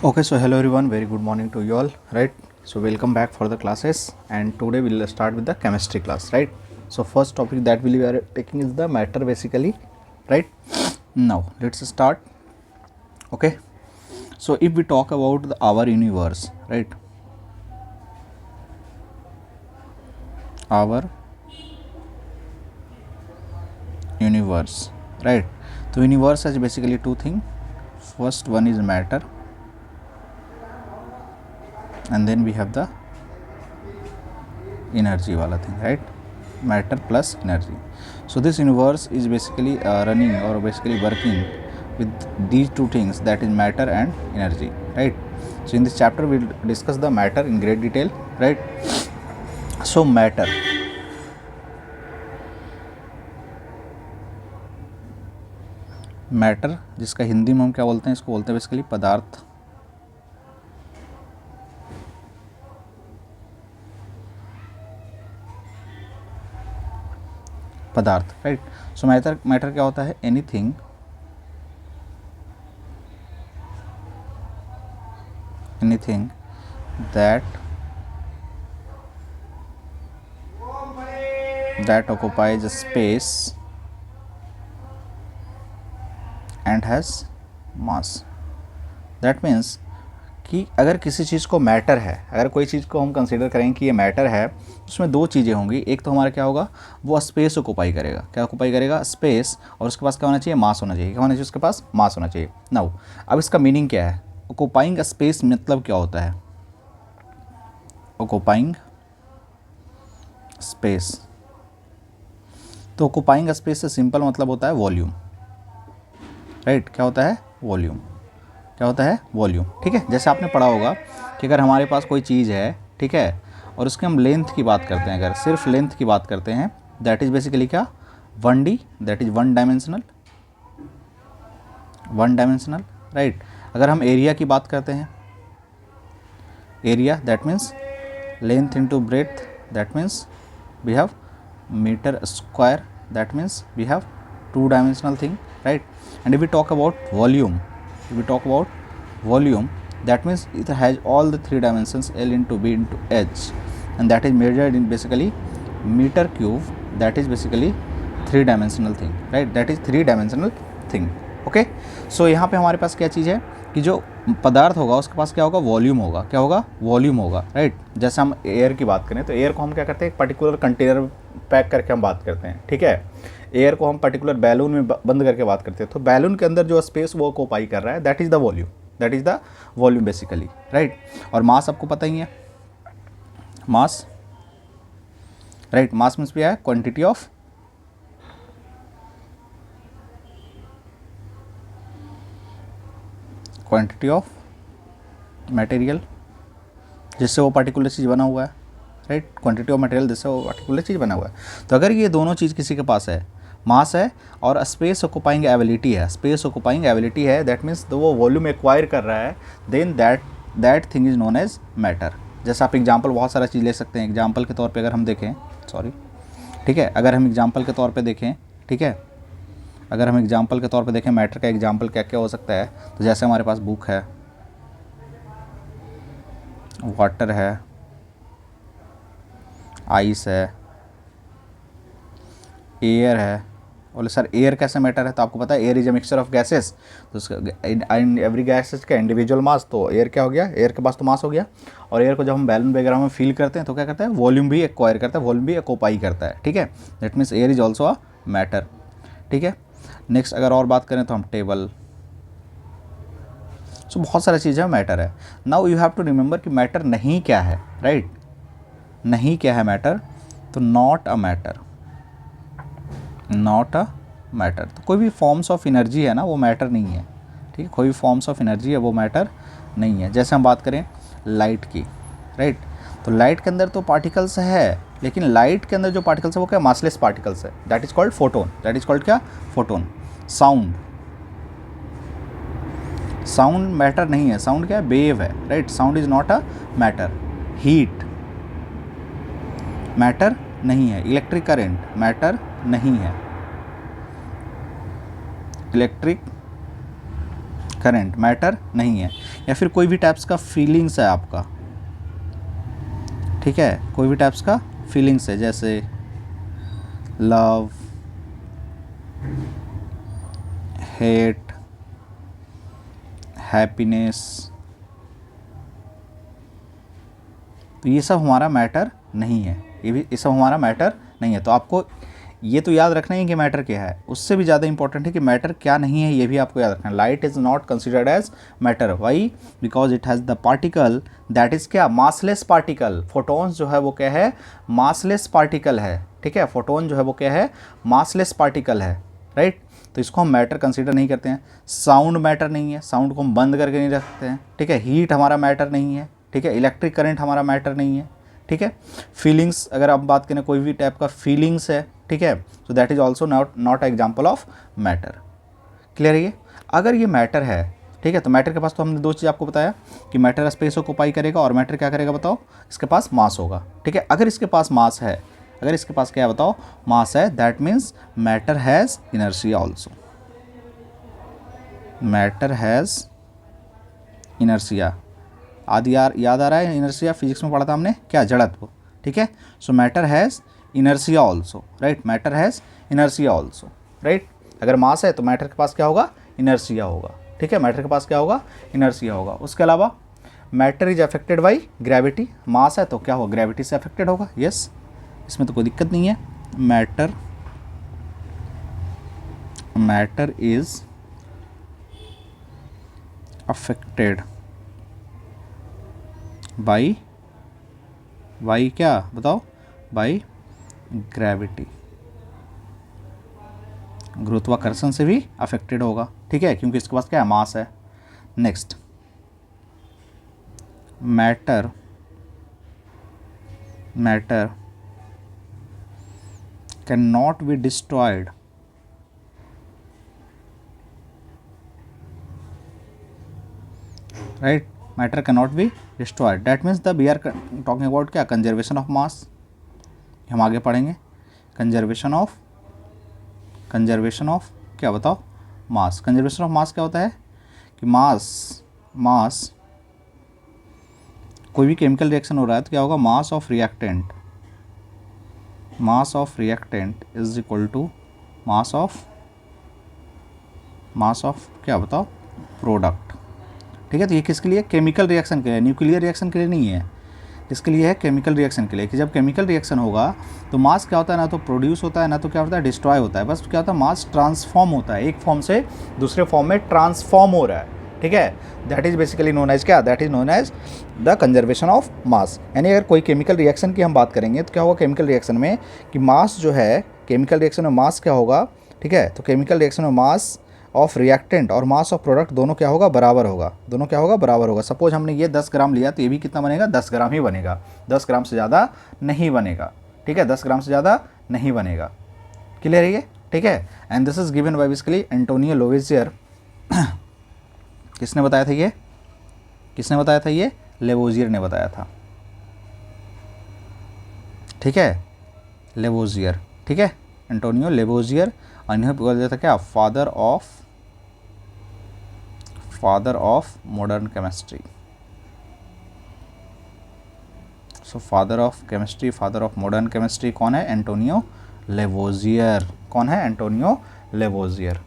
Okay, so hello everyone, very good morning to you all, right? So welcome back for the classes, and today we'll start with the chemistry class, right? So first topic that we are taking is the matter basically, right? Now let's start. Okay, so if we talk about our universe, right? Our universe, right? So universe has basically two things. First one is matter, and then we have the energy wala thing, right? Matter plus energy. So this universe is basically running or basically working with these two things, that is matter and energy, right? So in this chapter we'll discuss the matter in great detail, right? So matter, matter जिसका हिंदी में हम क्या बोलते हैं, इसको बोलते हैं basically पदार्थ। पदार्थ, राइट? सो मैटर मैटर क्या होता है? Anything anything that occupies a space and has mass. That means कि अगर किसी चीज़ को मैटर है, अगर कोई चीज़ को हम कंसिडर करें कि ये मैटर है, उसमें दो चीज़ें होंगी। एक तो हमारा क्या होगा, वो स्पेस ऑक्यूपाई करेगा। क्या ऑक्यूपाई करेगा? स्पेस। और उसके पास क्या होना चाहिए? मास होना चाहिए। क्या होना चाहिए? उसके पास मास होना चाहिए। नाउ अब इसका मीनिंग क्या है? ऑक्यूपाइंग स्पेस मतलब क्या होता है? ऑक्यूपाइंग स्पेस, तो ऑक्यूपाइंग स्पेस से सिंपल मतलब होता है वॉल्यूम, राइट? क्या होता है? वॉल्यूम। क्या होता है? वॉल्यूम। ठीक है, जैसे आपने पढ़ा होगा कि अगर हमारे पास कोई चीज़ है, ठीक है, और उसकी हम लेंथ की बात करते हैं, अगर सिर्फ लेंथ की बात करते हैं, दैट इज़ बेसिकली क्या? 1D, that is one dimensional, right? अगर हम एरिया की बात करते हैं, area that means length into breadth, that means we have metre square, that means we have two dimensional thing, right? And if we talk about volume, that means it has all the three dimensions, L into B into H, and that is measured in basically meter cube. That is basically three dimensional thing, right? That is three dimensional thing. Okay, so यहाँ पे हमारे पास क्या चीज़ है कि जो पदार्थ होगा उसके पास क्या होगा? वॉल्यूम होगा। क्या होगा? वॉल्यूम होगा, राइट? जैसे हम एयर की बात करें तो एयर को हम क्या करते हैं? एक पर्टिकुलर कंटेनर पैक करके हम बात करते हैं, ठीक है? एयर को हम पर्टिकुलर बैलून में बंद करके बात करते हैं, तो बैलून के अंदर जो स्पेस वो ऑक्यूपाई कर रहा है, that is the volume, basically, right? और मास आपको पता ही है, मास, राइट? मास मीन्स भी है क्वांटिटी ऑफ मटेरियल जिससे वो पर्टिकुलर चीज़ बना हुआ है, राइट? क्वांटिटी ऑफ मटेरियल जिससे वो पर्टिकुलर चीज़ बना हुआ है। तो अगर ये दोनों चीज़ किसी के पास है, मास है और स्पेस ऑक्यूपाइंग एबिलिटी है, दैट मीन्स तो वो वॉल्यूम एक्वायर कर रहा है, then that thing is known as matter. जैसे आप एग्जांपल बहुत सारा चीज़ ले सकते हैं। एग्जांपल के तौर पे अगर हम देखें, ठीक है, अगर हम एग्जांपल के तौर पे देखें, ठीक है, अगर हम एग्जांपल के तौर पे देखें मैटर का एग्जांपल क्या क्या हो सकता है, तो जैसे हमारे पास बुक है, वाटर है, आइस है, एयर है। बोले सर एयर कैसे मैटर है? तो आपको पता है air is a mixture of gases, तो उसका एवरी गैसेस का इंडिविजुअल मास, तो एयर क्या हो गया? एयर के पास तो मास हो गया। और एयर को जब हम बैलून वगैरह में फील करते हैं तो क्या करता है? वॉल्यूम भी एक्वायर करता है, वॉल्यूम भी ऑक्यूपाई करता है, ठीक है? That means air is also a matter, ठीक है? नेक्स्ट अगर और बात करें तो हम टेबल, सो बहुत सारी चीज़ें मैटर है। Now you have to remember कि मैटर नहीं क्या है, राइट? नहीं क्या है मैटर? तो नॉट अ मैटर, तो कोई भी फॉर्म्स ऑफ एनर्जी है ना, वो मैटर नहीं है, ठीक है? कोई भी फॉर्म्स ऑफ एनर्जी है वो मैटर नहीं है। जैसे हम बात करें लाइट की, राइट? तो लाइट के अंदर तो पार्टिकल्स है, लेकिन लाइट के अंदर जो पार्टिकल्स है वो क्या? मासलेस पार्टिकल्स है, दैट इज कॉल्ड फोटोन। क्या? फोटोन। साउंड मैटर नहीं है, साउंड क्या है? वेव है, right? Sound is not a matter. Heat matter नहीं है। इलेक्ट्रिक करंट मैटर नहीं है। इलेक्ट्रिक करंट, मैटर नहीं है। या फिर कोई भी टाइप्स का फीलिंग्स है आपका, ठीक है, कोई भी टाइप्स का फीलिंग्स है, जैसे लव, हेट, हैप्पीनेस, तो ये सब हमारा मैटर नहीं है, ये सब हमारा मैटर नहीं है। तो आपको ये तो याद रखना है कि मैटर क्या है, उससे भी ज़्यादा इंपॉर्टेंट है कि मैटर क्या नहीं है, ये भी आपको याद रखना है। Light is not considered as matter, why? Because it has the particle that is क्या, मासलेस पार्टिकल। फोटोन्स जो है वो क्या है, मासलेस पार्टिकल है, ठीक है, फोटोन जो है वो क्या है, मासलेस पार्टिकल है, राइट। तो इसको हम मैटर कंसिडर नहीं करते हैं। साउंड मैटर नहीं है, साउंड को हम बंद करके नहीं रखते हैं, ठीक है। हीट हमारा मैटर नहीं है, ठीक है। इलेक्ट्रिक करंट हमारा मैटर नहीं है, ठीक है। फीलिंग्स, अगर आप बात करें कोई भी टाइप का फीलिंग्स है, ठीक है, so that is also not example of matter. Clear है ये? अगर ये मैटर है, ठीक है, तो मैटर के पास तो हमने दो चीज़ आपको बताया कि मैटर स्पेस ऑक्यूपाई करेगा और मैटर क्या करेगा बताओ, इसके पास मास होगा, ठीक है। अगर इसके पास मास है, अगर इसके पास क्या है बताओ, मास है, that means matter has inertia also, matter has inertia. आदि याद आ रहा है इनर्शिया, फिजिक्स में पढ़ा था हमने, क्या, जड़त्व, ठीक है। सो matter has inertia also, right, matter has inertia also, right. अगर मास है तो मैटर के पास क्या होगा, इनर्शिया होगा, ठीक है, मैटर के पास क्या होगा, इनर्शिया होगा। उसके अलावा matter is affected by gravity, mass है तो क्या होगा, ग्रेविटी से अफेक्टेड होगा, यस, इसमें तो कोई दिक्कत नहीं है। मैटर इज अफेक्टेड बाई क्या बताओ, बाई ग्रेविटी, गुरुत्वाकर्षण से भी अफेक्टेड होगा, ठीक है, क्योंकि इसके पास क्या है, मास है। Next, matter can not be destroyed right, matter can not be destroyed, that means the we are talking about क्या, कंजर्वेशन ऑफ मास, हम आगे पढ़ेंगे। कंजर्वेशन ऑफ क्या बताओ, मास। कंजर्वेशन ऑफ मास क्या होता है कि मास कोई भी केमिकल रिएक्शन हो रहा है तो क्या होगा, mass of reactant is equal to mass of क्या बताओ, प्रोडक्ट, ठीक है। तो ये किसके लिए, केमिकल रिएक्शन के लिए, न्यूक्लियर रिएक्शन के लिए नहीं है, इसके लिए है केमिकल रिएक्शन के लिए, कि जब केमिकल रिएक्शन होगा तो मास क्या होता है, ना तो प्रोड्यूस होता है ना तो क्या होता है, डिस्ट्रॉय होता है, बस क्या होता है, मास ट्रांसफॉर्म होता है, एक फॉर्म से दूसरे फॉर्म में ट्रांसफॉर्म हो रहा है, ठीक है। That is basically known as क्या, that is known as the conservation of mass. यानी अगर कोई केमिकल रिएक्शन की हम बात करेंगे तो क्या होगा केमिकल रिएक्शन में, कि मास जो है, केमिकल रिएक्शन में मास क्या होगा, ठीक है, तो केमिकल रिएक्शन में मास ऑफ रिएक्टेंट और मास ऑफ प्रोडक्ट दोनों क्या होगा, बराबर होगा, दोनों क्या होगा, बराबर होगा। सपोज हमने ये 10 ग्राम लिया तो ये भी कितना बनेगा, 10 ग्राम ही बनेगा, 10 ग्राम से ज़्यादा नहीं बनेगा, ठीक है, 10 ग्राम से ज़्यादा नहीं बनेगा। क्लियर है ये, ठीक है। And this is given by basically Antonio Lavoisier. किसने बताया था ये, ये लेवोजियर ने बताया था, ठीक है, लेवोजियर, ठीक है, एंटोनियो लेवोजियर, और इन्हें बोला जाता क्या, father of modern chemistry. So father of chemistry, father of modern chemistry कौन है, एंटोनियो लेवोजियर। कौन है, एंटोनियो लेवोजियर।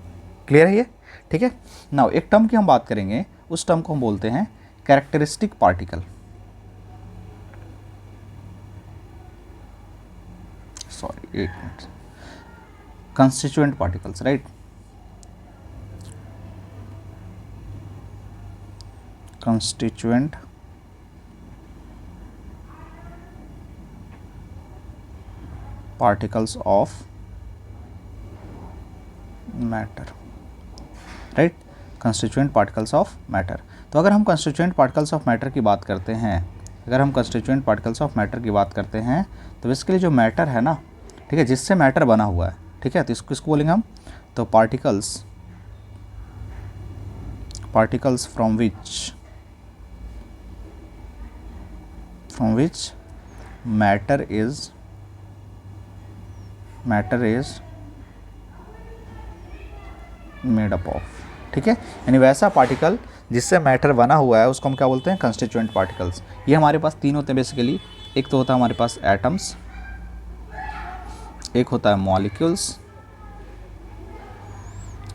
क्लियर है ये, ठीक है। नाउ एक टर्म की हम बात करेंगे, उस टर्म को हम बोलते हैं कैरेक्टरिस्टिक पार्टिकल। सॉरी, एक minute, constituent particles, right, constituent particles of matter, right, constituent particles of matter. तो अगर हम कंस्टिट्यूएंट पार्टिकल्स ऑफ मैटर की बात करते हैं, तो बेसिकली जो मैटर है ना, ठीक है, जिससे मैटर बना हुआ है, ठीक है, तो इसको किसको बोलेंगे हम, तो particles from which matter is made up of, ठीक है, यानी वैसा पार्टिकल जिससे मैटर बना हुआ है उसको हम क्या बोलते हैं, कंस्टिट्यूएंट पार्टिकल्स। ये हमारे पास तीन होते हैं बेसिकली, एक तो होता है हमारे पास एटम्स, एक होता है मॉलिक्यूल्स,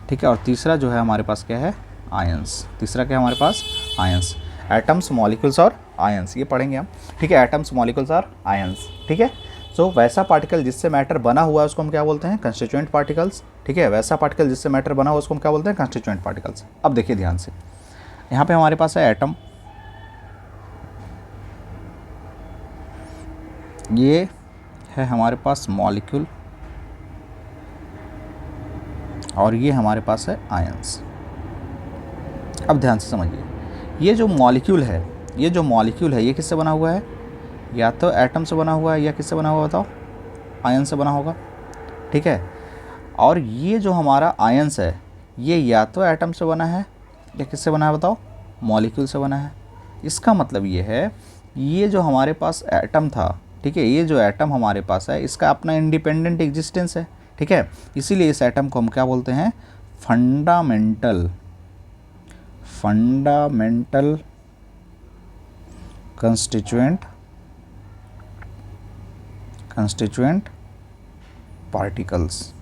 ठीक है, और तीसरा जो है हमारे पास क्या है, आयंस। तीसरा क्या है हमारे पास, आयंस। एटम्स, मॉलिक्यूल्स और आयंस, ये पढ़ेंगे हम, ठीक है, एटम्स, मॉलिक्यूल्स और आयंस, ठीक है। सो वैसा पार्टिकल जिससे मैटर बना हुआ है उसको हम क्या बोलते हैं, कंस्टिट्यूएंट पार्टिकल्स, ठीक है। वैसा पार्टिकल जिससे मैटर बना हुआ है उसको हम क्या बोलते हैं, कंस्टिट्यूएंट पार्टिकल्स। अब देखिए ध्यान से, यहाँ पे हमारे पास है एटम, ये है हमारे पास मॉलिक्यूल, और ये हमारे पास है आयंस। अब ध्यान से समझिए, ये जो मॉलिक्यूल है, ये जो मॉलिक्यूल है ये किससे बना हुआ है, या तो एटम से बना हुआ है या किससे बना हुआ, बताओ, आयन से बना होगा, ठीक है। और ये जो हमारा आयंस है ये या तो एटम से बना है या किससे बना है, बताओ, मॉलिक्यूल से बना है। इसका मतलब ये है, ये जो हमारे पास एटम था, ठीक है, ये जो एटम हमारे पास है इसका अपना इंडिपेंडेंट एग्जिस्टेंस है, ठीक है। इसीलिए इस एटम को हम क्या बोलते हैं, fundamental constituent particles.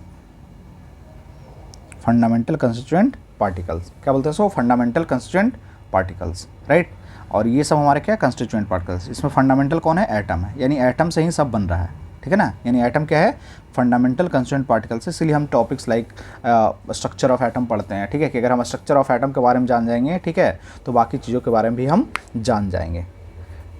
Fundamental constituent particles क्या बोलते हैं, सो फंडामेंटल कंस्टिट्यूएंट पार्टिकल्स, राइट। और ये सब हमारे क्या, कंस्टिट्यूएंट पार्टिकल्स। इसमें फंडामेंटल कौन है, एटम है, यानी एटम से ही सब बन रहा है, ठीक है ना। यानी एटम क्या है, फंडामेंटल कंस्टिट्यूएंट पार्टिकल्स। इसीलिए हम topics like structure of atom पढ़ते हैं, ठीक है, कि अगर हम स्ट्रक्चर ऑफ एटम के बारे में जान जाएंगे, ठीक है, तो बाकी चीज़ों के बारे में भी हम जान जाएंगे,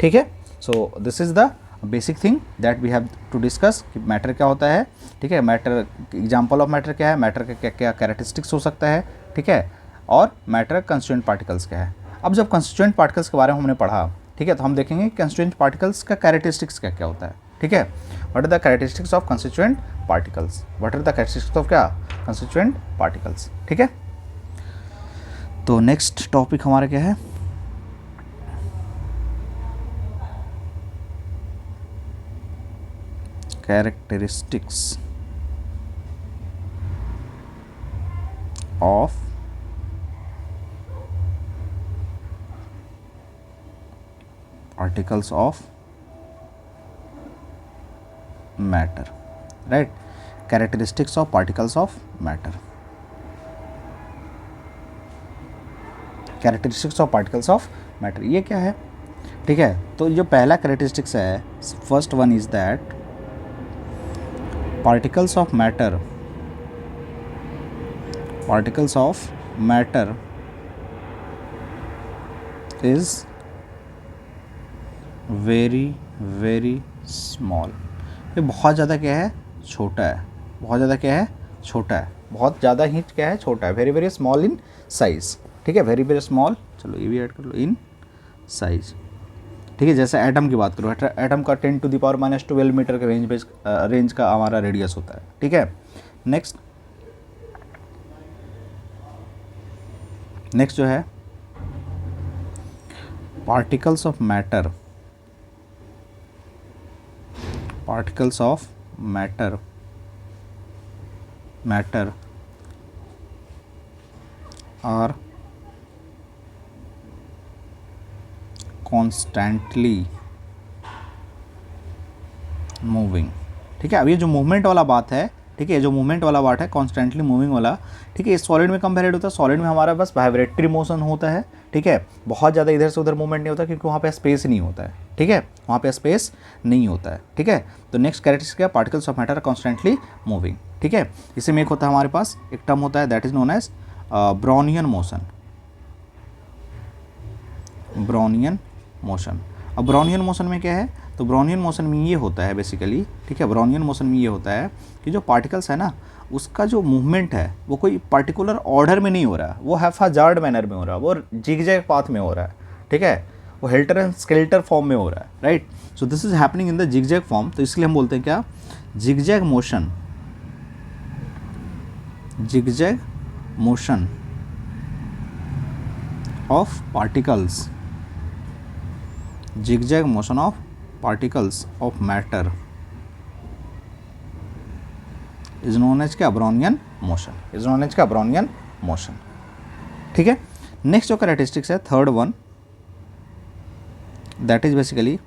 ठीक है। So this is the basic thing that we have to discuss कि मैटर क्या होता है, ठीक है। मैटर, एग्जाम्पल ऑफ मैटर क्या है, मैटर के क्या क्या कैरेक्टरिस्टिक्स हो सकता है, ठीक है, और मैटर कंस्टिट्यूएंट पार्टिकल्स क्या है। अब जब कंस्टिट्यूएंट पार्टिकल्स के बारे में हमने पढ़ा, ठीक है, तो हम देखेंगे कंस्टिट्यूएंट पार्टिकल्स का कैरेक्टरिस्टिक्स क्या क्या होता है, ठीक है। What are the characteristics of constituent particles, what are the characteristics of क्या, कंस्टिट्यूएंट पार्टिकल्स, ठीक है। तो नेक्स्ट टॉपिक हमारा क्या है, characteristics of particles of matter, right, characteristics of particles of matter, characteristics of particles of matter, ये क्या है, ठीक है। तो जो पहला कैरेक्टरिस्टिक्स है, first one is that particles of matter is very small। ये बहुत ज़्यादा क्या है, छोटा है, बहुत ज़्यादा क्या है, छोटा है, बहुत ज़्यादा ही क्या है, छोटा है, वेरी स्मॉल इन साइज, ठीक है, वेरी स्मॉल। चलो ये भी ऐड कर लो, इन साइज, ठीक है। जैसे एटम की बात करो, एटम का 10⁻⁻12 मीटर के रेंज का हमारा रेडियस होता है, ठीक है। नेक्स्ट जो है particles of matter are constantly moving, ठीक है। अब ये जो मूवमेंट वाला बात है, ठीक है, जो मूवमेंट वाला बात है, कॉन्स्टेंटली मूविंग वाला, ठीक है, ये सॉलिड में कंपेरेड होता है। सॉलिड में हमारा बस वाइब्रेटरी मोशन होता है, ठीक है, बहुत ज़्यादा इधर से उधर मूवमेंट नहीं होता क्योंकि वहाँ पे स्पेस नहीं होता है, ठीक है, वहाँ पे स्पेस नहीं होता है, ठीक है। तो नेक्स्ट कैरेक्टरिस्टिक क्या, particles of matter constantly moving, ठीक है। इसी में एक होता है हमारे पास, एक टर्म होता है that is known as Brownian motion. अब ब्राउनियन मोशन में क्या है, तो ब्राउनियन मोशन में ये होता है बेसिकली, ठीक है, ब्राउनियन मोशन में ये होता है कि जो पार्टिकल्स है ना, उसका जो मूवमेंट है वो कोई पर्टिकुलर ऑर्डर में नहीं हो रहा है, वो हैफाजार्ड मैनर में हो रहा है, वो जिगजैग पाथ में हो रहा है, ठीक है, वो हेल्टर एंड स्केल्टर फॉर्म में हो रहा है, right. So this is happening in the zigzag form. तो इसलिए हम बोलते हैं क्या, zigzag motion of particles, zigzag motion of particles of matter is known as क्या, Brownian motion, is known as क्या, Brownian motion, ठीक है। नेक्स्ट जो कैरेक्टरिस्टिक्स है third one, that is basically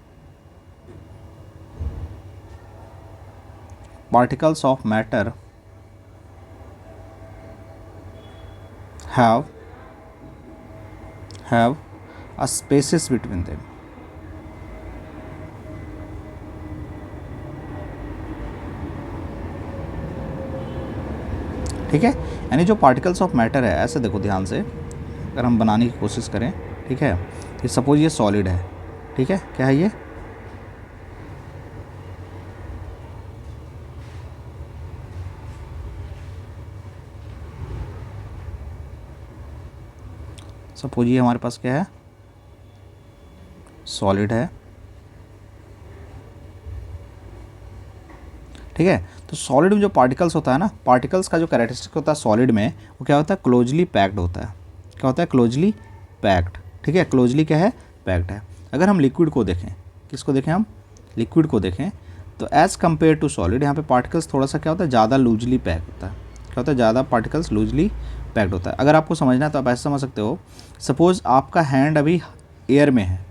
particles of matter have a spaces between them। ठीक है, यानी जो पार्टिकल्स ऑफ मैटर है, ऐसे देखो ध्यान से अगर हम बनाने की कोशिश करें, ठीक है, ये सपोज ये सॉलिड है, ठीक है, क्या है ये, सपोज ये हमारे पास क्या है, सॉलिड है, ठीक है। तो सॉलिड में जो पार्टिकल्स होता है ना, पार्टिकल्स का जो कैरेक्टरिस्टिक होता है सॉलिड में, वो क्या होता है, क्लोजली पैक्ड होता है। क्या होता है, क्लोजली पैक्ड, ठीक है, क्लोजली क्या है, पैक्ड है। अगर हम लिक्विड को देखें, किसको देखें हम, लिक्विड को देखें, तो एज़ कम्पेयर टू सॉलिड यहाँ पे पार्टिकल्स थोड़ा सा क्या होता है, ज़्यादा लूजली पैक होता है। क्या होता है, ज़्यादा पार्टिकल्स लूजली पैक्ड होता है। अगर आपको समझना है तो आप ऐसे समझ सकते हो, सपोज़ आपका हैंड अभी एयर में है,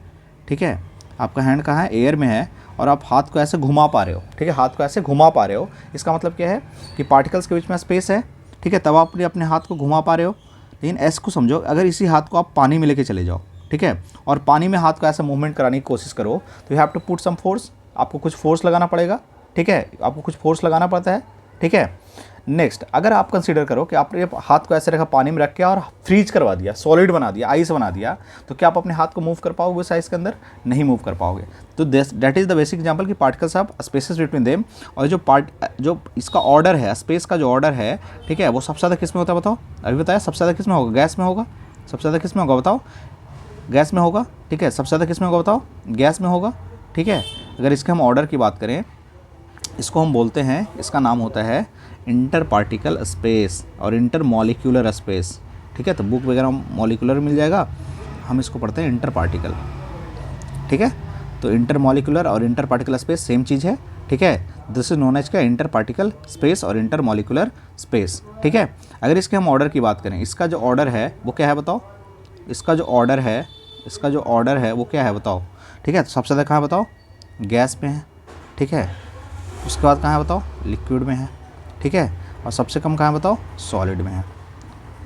ठीक है, आपका हैंड कहाँ है, एयर में है, और आप हाथ को ऐसे घुमा पा रहे हो, ठीक है, हाथ को ऐसे घुमा पा रहे हो, इसका मतलब क्या है कि पार्टिकल्स के बीच में स्पेस है, ठीक है, तब आप अपने हाथ को घुमा पा रहे हो। लेकिन ऐसे को समझो, अगर इसी हाथ को आप पानी में लेके चले जाओ, ठीक है, और पानी में हाथ को ऐसे मूवमेंट कराने की कोशिश करो, तो you have to put some force, आपको कुछ फोर्स लगाना पड़ेगा, ठीक है, आपको कुछ फोर्स लगाना पड़ता है, ठीक है। नेक्स्ट, अगर आप कंसीडर करो कि आपने हाथ को ऐसे रखा, पानी में रख के और फ्रीज करवा दिया, सॉलिड बना दिया, आइस बना दिया, तो क्या आप अपने हाथ को मूव कर पाओगे उस आइस के अंदर, नहीं मूव कर पाओगे। तो that is the basic example कि particles of spaces between them, और जो इसका ऑर्डर है, स्पेस का जो ऑर्डर है, ठीक है, वो सबसे ज़्यादा किस में होता है बताओ, अभी बताया, सबसे ज़्यादा किस में होगा, गैस में होगा, सबसे ज़्यादा किस में होगा बताओ, गैस में होगा, ठीक है, सबसे ज़्यादा किस में होगा बताओ, गैस में होगा, ठीक है। अगर इसके हम ऑर्डर की बात करें, इसको हम बोलते हैं, इसका नाम होता है इंटर पार्टिकल स्पेस और इंटर मॉलिक्यूलर स्पेस, ठीक है। तो बुक वगैरह मॉलिक्यूलर मिल जाएगा, हम इसको पढ़ते हैं इंटर पार्टिकल, ठीक है। तो इंटर मॉलिक्यूलर और इंटर पार्टिकल स्पेस सेम चीज़ है, ठीक है। दिस इज नोन एज क्या, इंटर पार्टिकल स्पेस और इंटर मॉलिक्यूलर स्पेस, ठीक है। अगर इसके हम ऑर्डर की बात करें, इसका जो ऑर्डर है वो क्या है बताओ, इसका जो ऑर्डर है, इसका जो ऑर्डर है वो क्या है बताओ, ठीक है। तो सबसे ज़्यादा कहाँ बताओ, गैस में है, ठीक है। उसके बाद कहाँ है बताओ, लिक्विड में है, ठीक है। और सबसे कम कहाँ है बताओ, सॉलिड में है,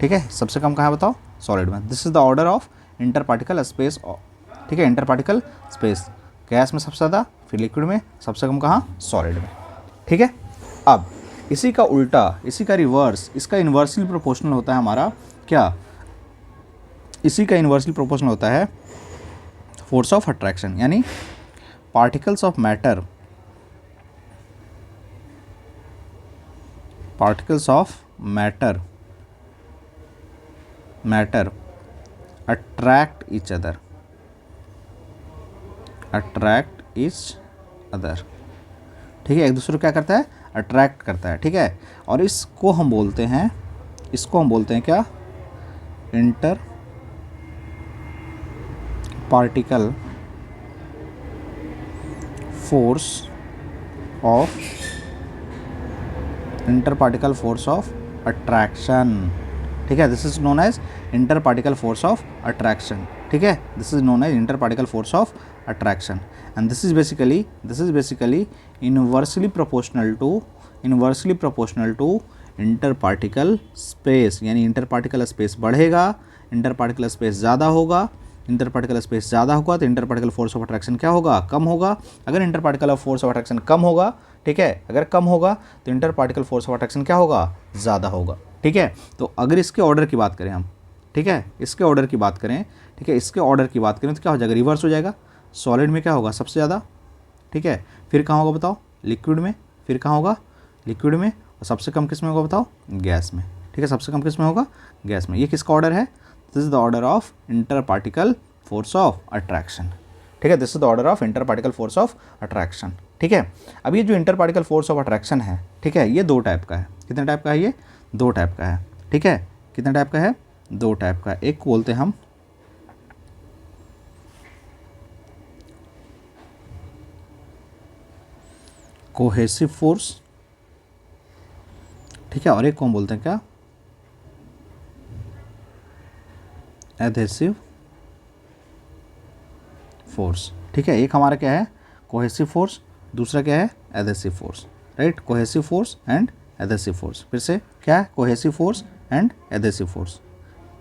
ठीक है। सबसे कम कहाँ है बताओ, सॉलिड में। This is the order of inter particle space, ठीक है, इंटर पार्टिकल स्पेस, गैस में सबसे ज़्यादा, फिर लिक्विड में, सबसे कम कहाँ, सॉलिड में, ठीक है। अब इसी का उल्टा, इसी का रिवर्स, इसका इन्वर्सली प्रोपोर्शनल होता है हमारा क्या, इसी का इन्वर्सली प्रोपोर्शनल होता है फोर्स ऑफ अट्रैक्शन, यानी particles of matter, particles of matter attract each other, ठीक है, एक दूसरे को क्या करता है, अट्रैक्ट करता है, ठीक है। और इसको हम बोलते हैं, क्या, inter particle force of, inter particle force of attraction, ठीक है। This is known as inter particle force of attraction, ठीक है। This is known as inter particle force of attraction, and this is basically inversely proportional to inter particle space, यानी inter particle space बढ़ेगा, inter particle space ज़्यादा होगा, inter particle space ज़्यादा होगा तो inter particle force of attraction क्या होगा, कम होगा। अगर inter particle force of attraction कम होगा, ठीक है, अगर कम होगा तो inter particle force of attraction क्या होगा, ज़्यादा होगा, ठीक है। तो अगर इसके ऑर्डर की बात करें हम, ठीक है, इसके ऑर्डर की बात करें, ठीक है, इसके ऑर्डर की बात करें तो क्या हो जाएगा, रिवर्स हो जाएगा। सॉलिड में क्या होगा, सबसे ज़्यादा, ठीक है, फिर कहाँ होगा बताओ, लिक्विड में, फिर कहाँ होगा, लिक्विड में, और सबसे कम किस में होगा बताओ, गैस में, ठीक है, सबसे कम किस में होगा, गैस में। ये किसका ऑर्डर है, this is the order of inter particle force of attraction, ठीक है। This is the order of inter particle force of attraction, ठीक है। अब ये जो inter particle force of attraction है, ठीक है, ये दो टाइप का है। कितने टाइप का है ये, दो टाइप का है, ठीक है। कितने टाइप का है, दो टाइप का। एक को बोलते हैं हम कोहेसिव फोर्स, ठीक है, और एक को हम बोलते हैं क्या, एडहेसिव फोर्स। ठीक है, एक हमारा क्या है कोहेसिव फोर्स, दूसरा क्या है adhesive force, right. Cohesive force and adhesive force, फिर से क्या है cohesive force and adhesive force,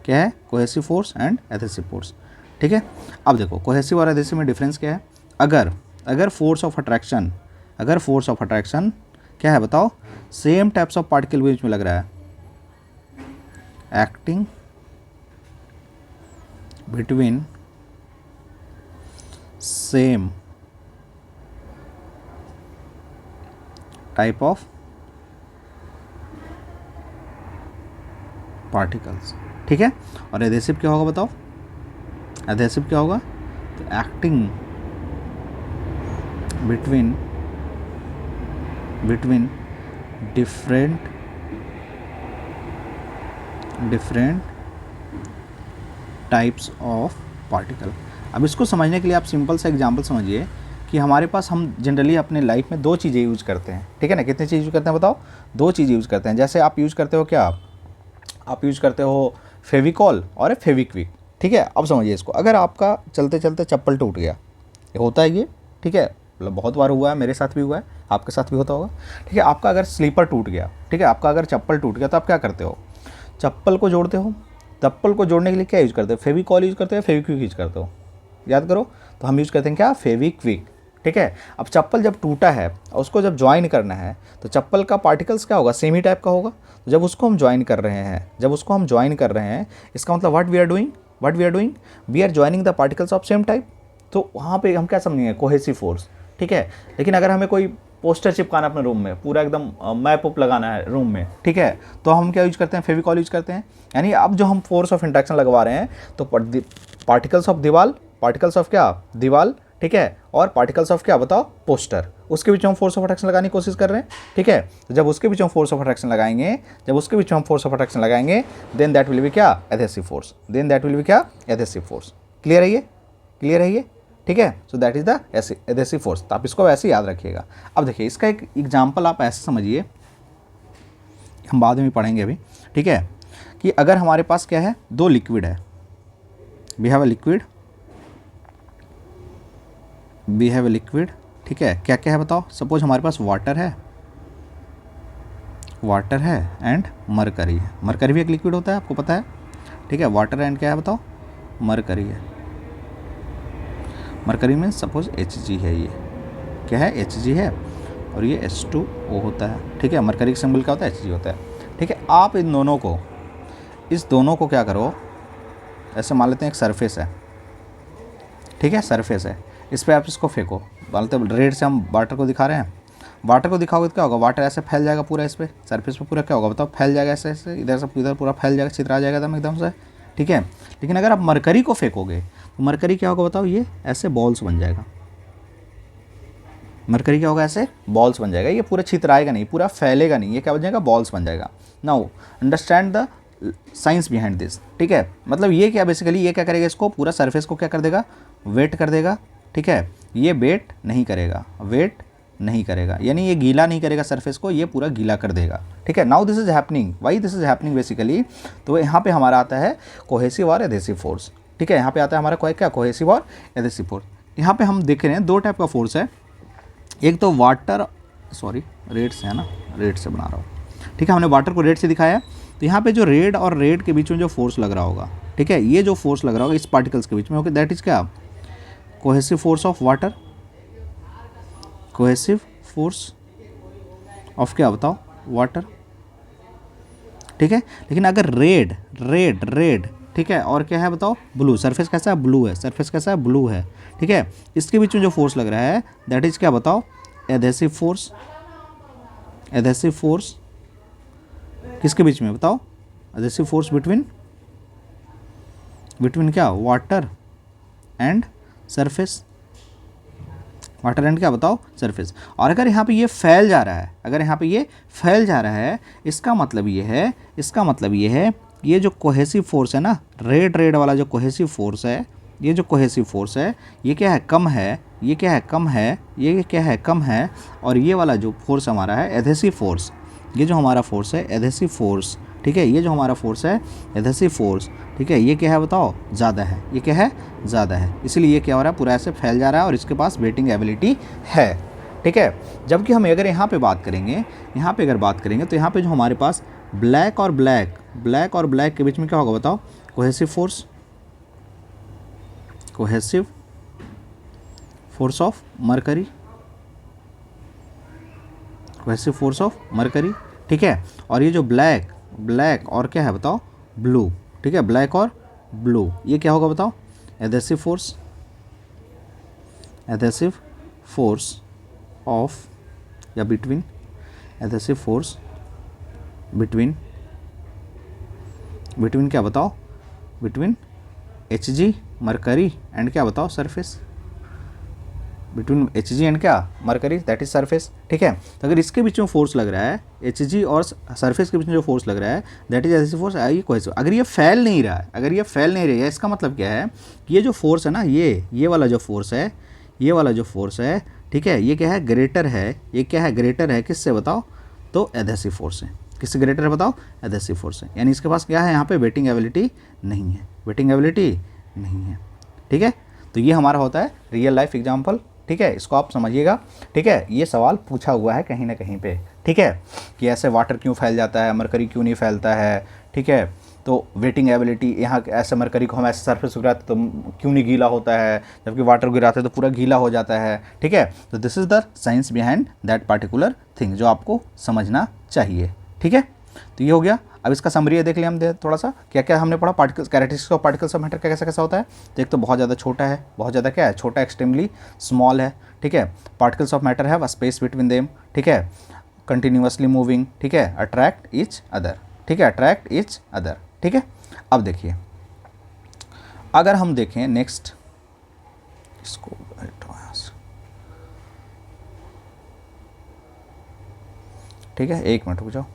क्या है cohesive force and adhesive force. ठीक है, अब देखो कोहेसिव और एडहेसिव में डिफरेंस क्या है। अगर फोर्स ऑफ अट्रैक्शन, अगर फोर्स ऑफ अट्रैक्शन क्या है बताओ, सेम टाइप्स ऑफ पार्टिकल के बीच में लग रहा है, acting between same type of particles. ठीक है, और एडहेसिव क्या होगा बताओ, एडहेसिव क्या होगा, तो acting between different types of particle. अब इसको समझने के लिए आप सिंपल सा एग्जांपल समझिए कि हमारे पास, हम जनरली अपने लाइफ में दो चीज़ें यूज़ करते हैं। ठीक है ना, कितनी चीज़ यूज़ करते हैं बताओ, दो चीज़ यूज़ करते हैं। जैसे आप यूज़ करते हो क्या, आप यूज़ करते हो फेविकॉल और फेविक्विक। ठीक है, अब समझिए इसको, अगर आपका चलते चलते चप्पल टूट गया, ये होता है ये, ठीक है, मतलब बहुत बार हुआ है, मेरे साथ भी हुआ है, आपके साथ भी होता होगा। ठीक है, आपका अगर स्लीपर टूट गया, ठीक है, आपका अगर चप्पल टूट गया, तो आप क्या करते हो, चप्पल को जोड़ते हो। चप्पल को जोड़ने के लिए क्या यूज़ करते हो, फेविकॉल यूज़ करते हो, फेविक्विक यूज़ करते हो, याद करो। तो हम यूज़ करते हैं क्या, फेविक्विक। ठीक है, अब चप्पल जब टूटा है और उसको जब ज्वाइन करना है, तो चप्पल का पार्टिकल्स क्या होगा, सेम ही टाइप का होगा। तो जब उसको हम ज्वाइन कर रहे हैं, इसका मतलब what we are doing, we are joining the particles of same type. तो वहाँ पे हम क्या समझेंगे, कोहेसिव फोर्स। ठीक है, लेकिन अगर हमें कोई पोस्टर चिपकाना अपने रूम में, पूरा एकदम मैप उप लगाना है रूम में, ठीक है, तो हम क्या यूज करते हैं, फेविकॉल यूज करते हैं। यानी अब जो हम फोर्स ऑफ इंट्रैक्शन लगवा रहे हैं, तो पार्टिकल्स ऑफ क्या, दीवाल, ठीक है, और पार्टिकल्स ऑफ क्या बताओ, पोस्टर, उसके बीच में हम फोर्स ऑफ अट्रैक्शन लगाने की कोशिश कर रहे हैं। ठीक है, तो जब उसके बीच में फोर्स ऑफ अट्रैक्शन लगाएंगे, देन दैट विल बी क्या, एडहेसिव फोर्स, क्लियर है ये। ठीक है, so that is the adhesive force. तो आप इसको वैसे याद रखिएगा। अब देखिए इसका एक एग्जाम्पल आप ऐसे समझिए, हम बाद में भी पढ़ेंगे अभी। ठीक है, कि अगर हमारे पास क्या है, दो लिक्विड है, वी हैव ए लिक्विड, ठीक है, क्या क्या है बताओ। सपोज हमारे पास वाटर है एंड मरकरी है। मरकरी भी एक लिक्विड होता है, आपको पता है। ठीक है, वाटर एंड क्या है बताओ, मरकरी है। मरकरी में सपोज Hg है, ये क्या है, Hg है, और ये H2O होता है। ठीक है, मरकरी का सिंबल क्या होता है, Hg होता है। ठीक है, आप इस दोनों को क्या करो, ऐसे मान लेते हैं एक सरफेस है, ठीक है, सरफेस है, इस पर आप इसको फेंको। मतलब रेड से हम वाटर को दिखा रहे हैं, वाटर को दिखाओगे तो क्या होगा, वाटर ऐसे फैल जाएगा पूरा, इस पर सरफेस पे पूरा क्या होगा बताओ, फैल जाएगा ऐसे ऐसे, इधर से इधर पूरा फैल जाएगा, छितरा जाएगा एकदम से। ठीक है, लेकिन अगर आप मरकरी को फेंकोगे तो मरकरी क्या होगा बताओ, ये ऐसे बॉल्स बन जाएगा। मरकरी क्या होगा, ऐसे बॉल्स बन जाएगा, ये पूरा छितराएगा नहीं, पूरा फैलेगा नहीं, ये क्या बन जाएगा, बॉल्स बन जाएगा। Now understand the science behind this. ठीक है, मतलब ये क्या, बेसिकली ये क्या करेगा, इसको पूरा सरफेस को क्या कर देगा, वेट कर देगा। ठीक है, ये वेट नहीं करेगा, यानी ये गीला नहीं करेगा सरफेस को, ये पूरा गीला कर देगा। ठीक है, now this is happening, why this is happening basically, तो यहाँ पे हमारा आता है कोहेसिव और एडहेसिव फोर्स। ठीक है, यहाँ पे आता है हमारा क्या, कोहेसिव और एडहेसिव फोर्स। यहाँ पे हम देख रहे हैं दो टाइप का फोर्स है, एक तो वाटर, रेड से है ना, रेड से बना रहा हूँ। ठीक है, हमने वाटर को रेड से दिखाया, तो यहाँ पे जो रेड और रेड के बीच में जो फोर्स लग रहा होगा, ठीक है, ये जो फोर्स लग रहा होगा इस पार्टिकल्स के बीच में, ओके, दैट इज क्या, cohesive force of water, cohesive force of क्या बताओ, वाटर। ठीक है, लेकिन अगर रेड, ठीक है, और क्या है बताओ, ब्लू, सरफेस कैसा है, ब्लू है, ठीक है, इसके बीच में जो फोर्स लग रहा है दैट इज क्या बताओ, एडहेसिव फोर्स किसके बीच में बताओ, एडहेसिव फोर्स बिटवीन क्या, वाटर एंड सरफेस, क्या बताओ, सरफेस। और अगर यहाँ पे ये फैल जा रहा है, इसका मतलब ये है, ये जो कोहेसिव फोर्स है ना, रेड वाला जो कोहेसिव फोर्स है, ये क्या है, कम है, और ये वाला जो फोर्स हमारा है एडहेसिव फोर्स, ये जो हमारा फोर्स है एडहेसिव फोर्स, ठीक है, ये जो हमारा फोर्स है एडहेसिव फोर्स, ठीक है, ये क्या है बताओ, ज़्यादा है, ये क्या है, ज़्यादा है, इसलिए ये क्या हो रहा है, पूरा ऐसे फैल जा रहा है और इसके पास वेटिंग एबिलिटी है, ठीक है। जबकि हम अगर यहाँ पे बात करेंगे, यहाँ पे अगर बात करेंगे तो यहाँ पे जो हमारे पास ब्लैक और ब्लैक के बीच में क्या होगा बताओ, cohesive force, cohesive force of mercury, cohesive force of mercury, ठीक है। और ये जो ब्लैक और क्या है बताओ, ब्लू, ठीक है, ब्लैक और ब्लू, ये क्या होगा बताओ, एडहेसिव फोर्स ऑफ या बिटवीन, एडहेसिव फोर्स बिटवीन क्या बताओ, बिटवीन Hg मरकरी एंड क्या बताओ, सरफेस, बिटवीन Hg एंड क्या, मरकरी, दैट इज सरफेस, ठीक है। तो अगर इसके बीच में फोर्स लग रहा है, Hg और सरफेस के बीच में जो फोर्स लग रहा है, दैट इज एडहेसिव फोर्स, ये कोहेसिव। अगर ये फैल नहीं रहा है, इसका मतलब क्या है कि ये जो फोर्स है ना, ये वाला जो फोर्स है, ठीक है, ये क्या है, ग्रेटर है, ये क्या है, ग्रेटर है किससे बताओ, तो एडहेसिव फोर्स है, किससे ग्रेटर है बताओ, एडहेसिव फोर्स है, यानी इसके पास क्या है, यहाँ पे वेटिंग एबिलिटी नहीं है, ठीक है। तो ये हमारा होता है रियल लाइफ एग्जाम्पल, ठीक है, इसको आप समझिएगा, ठीक है। ये सवाल पूछा हुआ है कहीं ना कहीं पे, ठीक है, कि ऐसे वाटर क्यों फैल जाता है, मरकरी क्यों नहीं फैलता है, ठीक है। तो वेटिंग एबिलिटी, यहाँ ऐसे मरकरी को हम ऐसे सरफेस गिराते तो क्यों नहीं गीला होता है, जबकि वाटर गिराते तो पूरा गीला हो जाता है, ठीक है। तो this is the science behind that particular thing, जो आपको समझना चाहिए, ठीक है। तो ये हो गया। अब इसका समरी देख लिया हम थोड़ा सा, क्या क्या हमने पढ़ा, particles, characteristics of particles of matter कैसा कैसा होता है। तो एक तो बहुत ज़्यादा छोटा है, बहुत ज़्यादा क्या है, छोटा, एक्सट्रीमली स्मॉल है, ठीक है। Particles of matter have a space between them, ठीक है, कंटिन्यूअसली मूविंग, ठीक है, अट्रैक्ट ईच अदर, ठीक है, अट्रैक्ट ईच अदर, ठीक है। अब देखिए, अगर हम देखें नेक्स्ट, इसको ठीक है, एक मिनट रुक जाओ,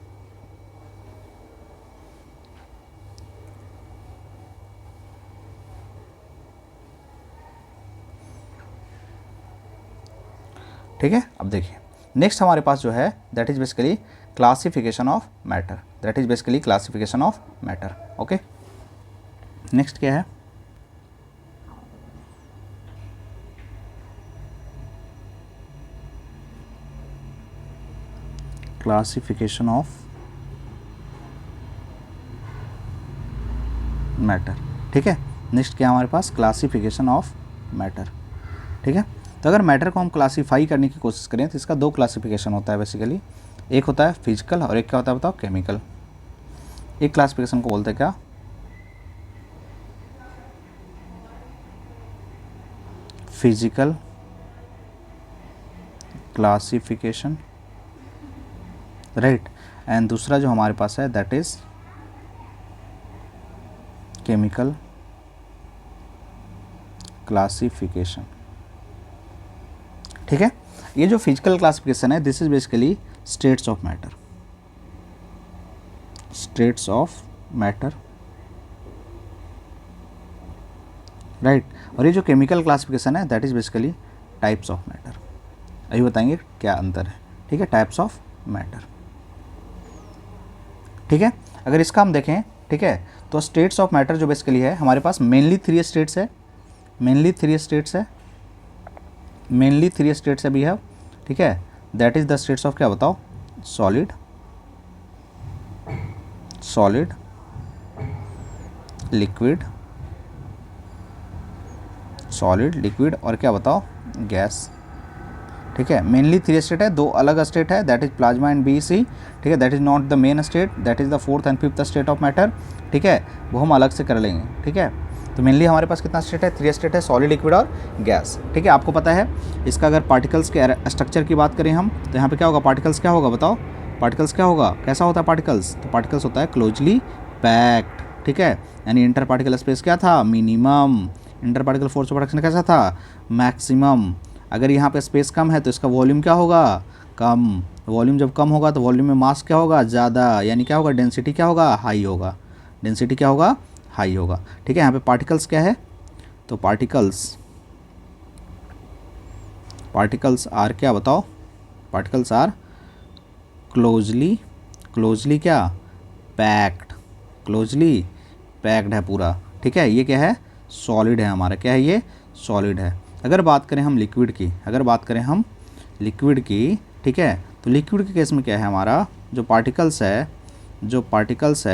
ठीक है। अब देखिए नेक्स्ट हमारे पास जो है that is basically classification of matter, okay. Next क्या है, क्लासिफिकेशन ऑफ मैटर, ठीक है। नेक्स्ट क्या है हमारे पास, क्लासिफिकेशन ऑफ मैटर, ठीक है। तो अगर मैटर को हम क्लासीफाई करने की कोशिश करें तो इसका दो क्लासिफिकेशन होता है बेसिकली, एक होता है फिजिकल और एक क्या होता है बताओ, केमिकल। एक क्लासिफिकेशन को बोलते हैं क्या, फिजिकल क्लासिफिकेशन, राइट, एंड दूसरा जो हमारे पास है दैट इज केमिकल क्लासिफिकेशन, ठीक है। ये जो फिजिकल क्लासिफिकेशन है this is basically states of matter, right. और ये जो केमिकल क्लासिफिकेशन है that is basically types of matter. अभी बताएंगे क्या अंतर है, ठीक है, टाइप्स ऑफ मैटर, ठीक है। अगर इसका हम देखें, ठीक है, तो स्टेट्स ऑफ मैटर जो बेसिकली है हमारे पास मेनली थ्री स्टेट्स है वी हैव, ठीक है। That is the states of क्या बताओ, सॉलिड, लिक्विड, और क्या बताओ, गैस, ठीक है। मेनली थ्री स्टेट है, दो अलग स्टेट है, that is plasma and BC, ठीक है। That is not the main state, that is the fourth and fifth state of matter, ठीक है, वो हम अलग से कर लेंगे, ठीक है। तो मेनली हमारे पास कितना स्टेट है, थ्री स्टेट है, सॉलिड, लिक्विड और गैस, ठीक है। आपको पता है इसका अगर पार्टिकल्स के स्ट्रक्चर की बात करें हम तो यहाँ पे क्या होगा, पार्टिकल्स क्या होगा बताओ, पार्टिकल्स क्या होगा, कैसा होता है पार्टिकल्स, तो पार्टिकल्स होता है क्लोजली पैक्ड, ठीक है। यानी इंटर पार्टिकल स्पेस क्या था, minimum, inter particle force of attraction कैसा था, मैक्सिमम। अगर यहाँ पे स्पेस कम है तो इसका वॉल्यूम क्या होगा, कम। वॉल्यूम जब कम होगा तो वॉल्यूम में मास क्या होगा, ज़्यादा, यानी क्या होगा, डेंसिटी क्या होगा, हाई होगा, ठीक है। यहाँ पे पार्टिकल्स क्या है, तो पार्टिकल्स आर क्या बताओ, पार्टिकल्स आर क्लोजली क्लोजली क्या, पैक्ड, क्लोजली पैक्ड है पूरा, ठीक है। ये क्या है, सॉलिड है हमारा, क्या है ये, सॉलिड है। अगर बात करें हम लिक्विड की, अगर बात करें हम लिक्विड की, ठीक है, तो लिक्विड के केस में क्या है, हमारा जो पार्टिकल्स है, जो पार्टिकल्स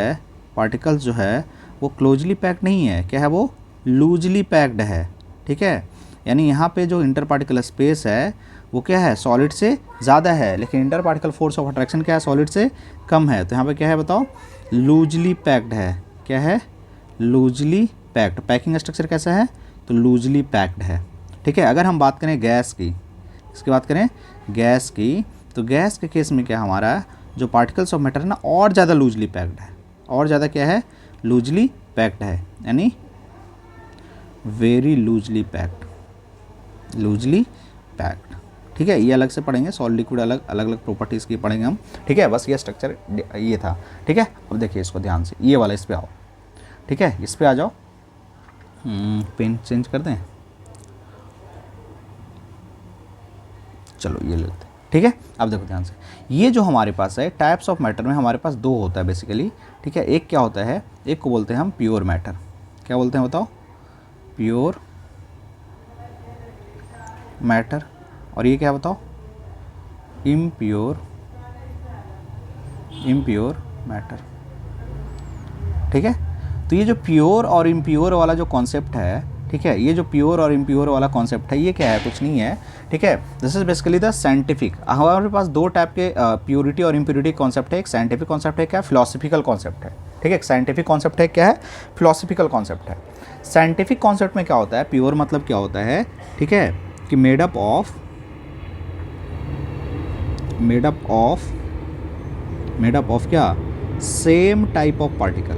जो है वो क्लोजली पैक्ड नहीं है, क्या है वो, लूजली पैक्ड है, ठीक है। यानी यहाँ पे जो इंटर पार्टिकल स्पेस है वो क्या है, सॉलिड से ज़्यादा है, लेकिन inter particle force of attraction क्या है, सॉलिड से कम है। तो यहाँ पे क्या है बताओ, लूजली पैक्ड है, क्या है, लूजली पैक्ड। पैकिंग स्ट्रक्चर कैसा है, तो लूजली पैक्ड है, ठीक है। अगर हम बात करें गैस की, इसकी बात करें गैस की, तो गैस के केस में क्या हमारा जो पार्टिकल्स ऑफ मैटर है ना, और ज़्यादा लूजली पैक्ड है, और ज़्यादा क्या है, लूजली पैक्ड है, यानी very loosely packed, loosely packed, ठीक है। ये अलग से पढ़ेंगे, सॉलिड लिक्विड अलग अलग प्रॉपर्टीज़ की पढ़ेंगे हम, ठीक है। बस ये स्ट्रक्चर ये था, ठीक है। अब देखिए इसको ध्यान से, ये वाला इस पे आओ, ठीक है, इस पे आ जाओ। पेन चेंज कर दें, चलो ये लेते हैं, ठीक है। अब देखो ध्यान से, ये जो हमारे पास है टाइप्स ऑफ मैटर में हमारे पास दो होता है बेसिकली, ठीक है। एक क्या होता है, एक को बोलते हैं हम प्योर मैटर, क्या बोलते हैं बताओ, प्योर मैटर, और ये क्या बताओ, इम्प्योर मैटर, ठीक है। तो ये जो प्योर और इम्प्योर वाला जो कॉन्सेप्ट है, ठीक है, ये जो प्योर और इम्प्योर वाला कॉन्सेप्ट है, ये क्या है, कुछ नहीं है, ठीक है। This is basically the scientific, हमारे पास दो टाइप के प्योरिटी और इम्प्योरिटी कॉन्सेप्ट है, एक साइंटिफिक कॉन्सेप्ट है, क्या फिलोसफिकल कॉन्सेप्ट है, ठीक है। एक साइंटिफिक कॉन्सेप्ट है, क्या है, फिलोसफिकल कॉन्सेप्ट है। साइंटिफिक कॉन्सेप्ट में क्या होता है, प्योर मतलब क्या होता है, ठीक है, कि मेड अप ऑफ क्या, same type of particle,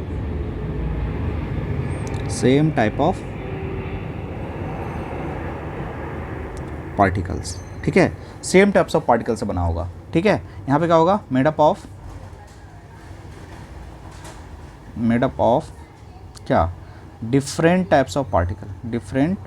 same type of particles, ठीक है, सेम टाइप्स ऑफ पार्टिकल से बना होगा, ठीक है। यहाँ पे क्या होगा, मेड अप ऑफ क्या, different types of particle, different